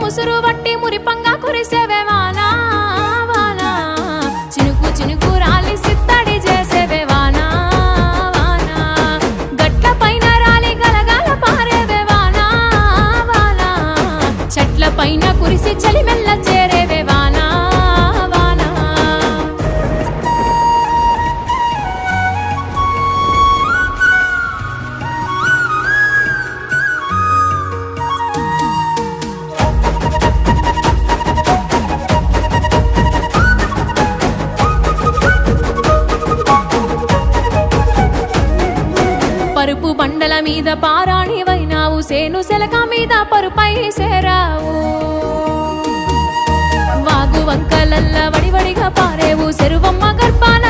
ముసురు వట్టి మురిపంగా కురిసేవే వానా వానా చినుకు చినుకు రాలి సిత్తడి చేసేవే వానా వానా గట్ల పైన రాలి గలగాల పారేవే వానా వానా చెట్ల పైన కురిసి చలి మెల్ల చేరేవే వానా వానా పరుపు బండల మీద పారాణివైనావు సేను సెలక మీద పరుపై సేరావు వాగు వంకలల్ల వడివడిగా పారేవు చెరువమ్మ గర్భాన